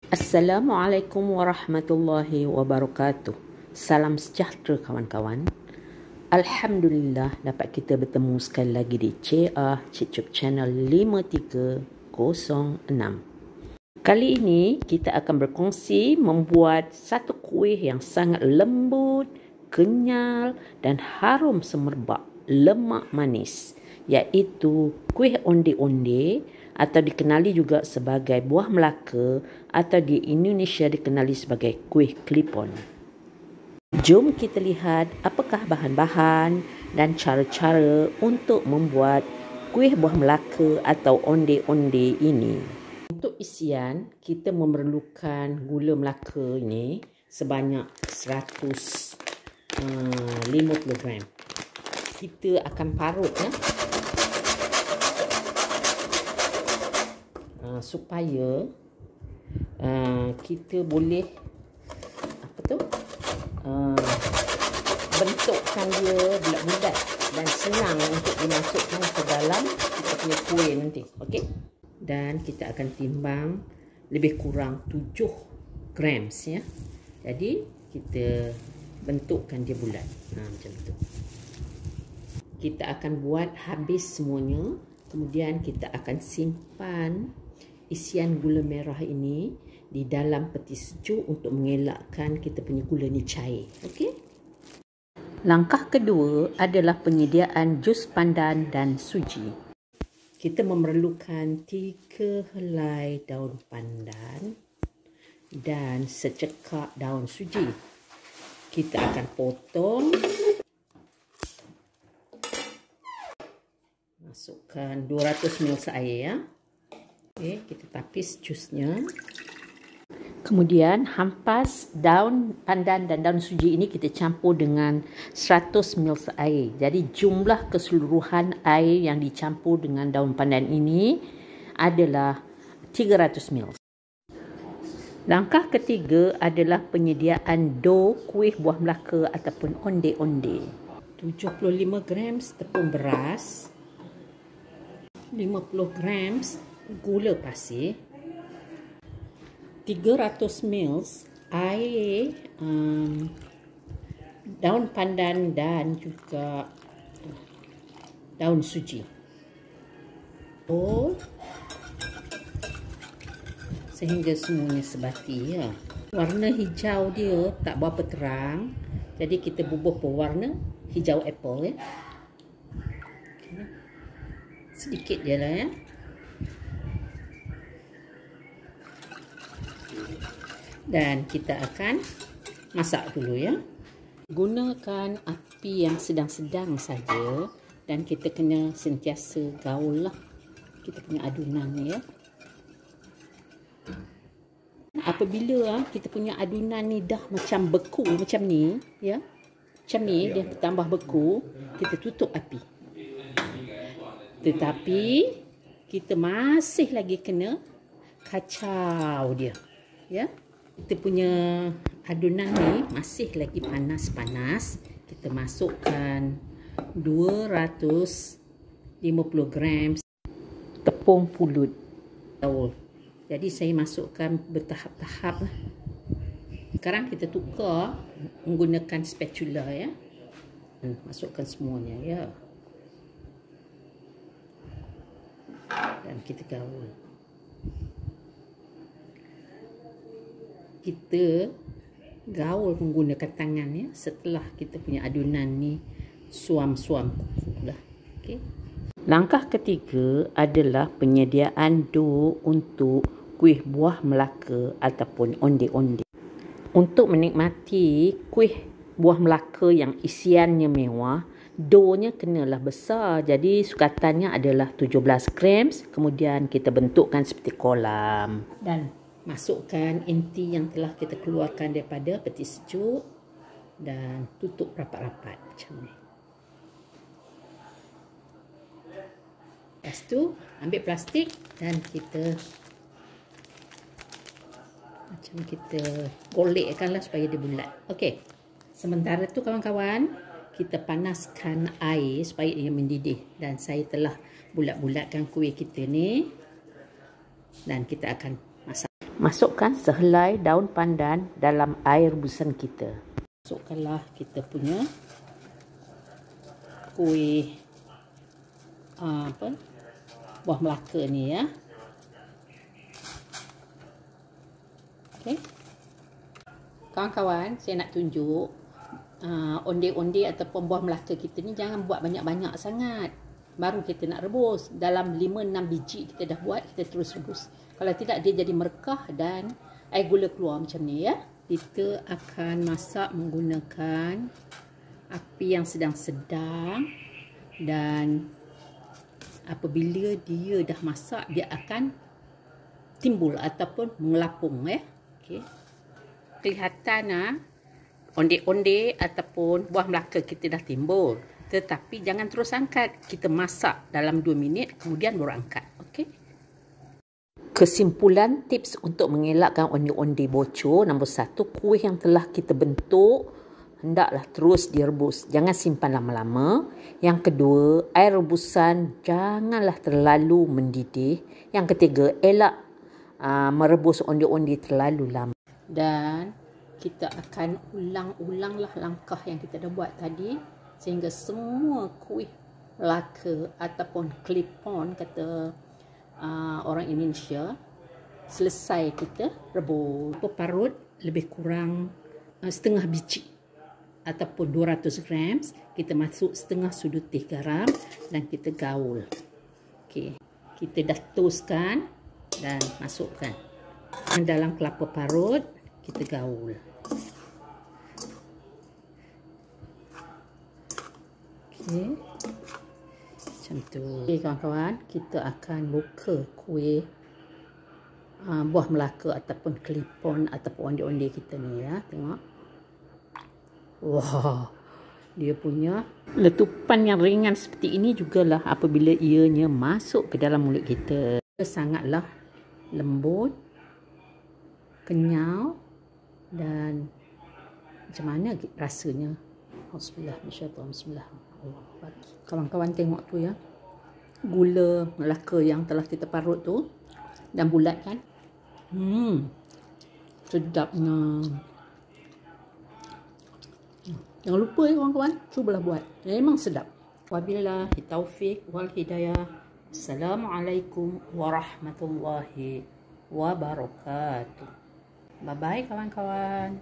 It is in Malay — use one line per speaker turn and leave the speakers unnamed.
Assalamualaikum warahmatullahi wabarakatuh. Salam sejahtera kawan-kawan. Alhamdulillah dapat kita bertemu sekali lagi di YouTube channel 5306. Kali ini kita akan berkongsi membuat satu kuih yang sangat lembut, kenyal dan harum semerbak, lemak manis, iaitu kuih onde-onde atau dikenali juga sebagai buah Melaka atau di Indonesia dikenali sebagai kuih Klipon. Jom kita lihat apakah bahan-bahan dan cara-cara untuk membuat kuih buah Melaka atau onde-onde ini. Untuk isian, kita memerlukan gula Melaka ini sebanyak 150 gram. Kita akan parut supaya kita boleh bentukkan dia bulat-bulat dan senang untuk dimasukkan ke dalam kita punya kuih nanti. Okey, dan kita akan timbang lebih kurang 7 gram ya. Jadi kita bentukkan dia bulat macam tu. Kita akan buat habis semuanya, kemudian kita akan simpan isian gula merah ini di dalam peti sejuk untuk mengelakkan kita punya gula ni cair. Okey. Langkah kedua adalah penyediaan jus pandan dan suji. Kita memerlukan 3 helai daun pandan dan secekap daun suji. Kita akan potong. Masukkan 200 ml air ya. Okey, kita tapis jusnya. Kemudian hampas daun pandan dan daun suji ini kita campur dengan 100 ml air. Jadi jumlah keseluruhan air yang dicampur dengan daun pandan ini adalah 300 ml. Langkah ketiga adalah penyediaan dough kuih buah Melaka ataupun onde-onde. 75 gram tepung beras, 50 gram gula pasir, 300 ml air daun pandan dan juga daun suji. Sehingga semuanya sebati ya. Warna hijau dia tak berapa terang, jadi kita bubuh pewarna hijau apple ya. Sedikit je lah ya. Dan kita akan masak dulu ya. Gunakan api yang sedang-sedang saja dan kita kena sentiasa gaul lah kita punya adunan ni ya. Apabila kita punya adunan ni dah macam beku macam ni ya, macam ni dia tambah beku, kita tutup api. Tetapi kita masih lagi kena kacau dia ya. Kita punya adunan ni masih lagi panas-panas. Kita masukkan 250 gram tepung pulut. Jadi saya masukkan bertahap-tahap lah. Sekarang kita tukar menggunakan spatula ya. Masukkan semuanya ya. Dan kita gaul. Kita gaul menggunakan tangan ya, setelah kita punya adunan ni suam-suam lah. Okey. Langkah ketiga adalah penyediaan dough untuk kuih buah Melaka ataupun onde-onde. Untuk menikmati kuih buah Melaka yang isiannya mewah, doughnya kenalah besar. Jadi sukatannya adalah 17 gram. Kemudian kita bentukkan seperti kolam dan masukkan inti yang telah kita keluarkan daripada peti sejuk dan tutup rapat-rapat macam ni. Lepas tu ambil plastik dan kita golekkanlah supaya dia bulat. Okey. Sementara tu kawan-kawan, kita panaskan air supaya ia mendidih dan saya telah bulat-bulatkan kuih kita ni dan kita akan masak. Masukkan sehelai daun pandan dalam air rebusan kita. Masukkanlah kita punya kuih buah Melaka ni ya. Okey. Kawan-kawan, saya nak tunjuk onde-onde ataupun buah Melaka kita ni jangan buat banyak-banyak sangat. Baru kita nak rebus. Dalam 5-6 biji kita dah buat, kita terus rebus. Kalau tidak dia jadi merekah dan air gula keluar macam ni ya. Kita akan masak menggunakan api yang sedang-sedang, dan apabila dia dah masak dia akan timbul ataupun mengelapung ya. Okey. Kelihatan onde-onde ataupun buah Melaka kita dah timbul. Tetapi jangan terus angkat. Kita masak dalam 2 minit kemudian baru angkat. Okey. Kesimpulan tips untuk mengelakkan onde-onde bocor. Nombor 1, kuih yang telah kita bentuk hendaklah terus direbus. Jangan simpan lama-lama. Yang kedua, air rebusan janganlah terlalu mendidih. Yang ketiga, elak merebus onde-onde terlalu lama. Dan kita akan ulang-ulanglah langkah yang kita dah buat tadi sehingga semua kuih Melaka ataupun klipon kata orang Indonesia selesai kita rebus. Parut lebih kurang setengah biji ataupun 200 gram. Kita masuk setengah sudu teh garam dan kita gaul. Okey, kita dah toastkan dan masukkan dalam kelapa parut, kita gaul. Okey, macam tu. Okey kawan-kawan, kita akan buka kuih buah Melaka ataupun klipon ataupun onde-onde kita ni ya. Tengok. Wah, dia punya letupan yang ringan seperti ini jugalah apabila ianya masuk ke dalam mulut kita. Sangatlah lembut, kenyal dan macam mana rasanya. Bismillah. Kawan-kawan tengok tu ya. Gula Melaka yang telah kita parut tu dan bulat kan. Sedapnya. Jangan lupa ya kawan-kawan, cubalah buat. Memang sedap. Wabillahi taufik wal hidayah. Assalamualaikum warahmatullahi wabarakatuh. Bye bye kawan-kawan.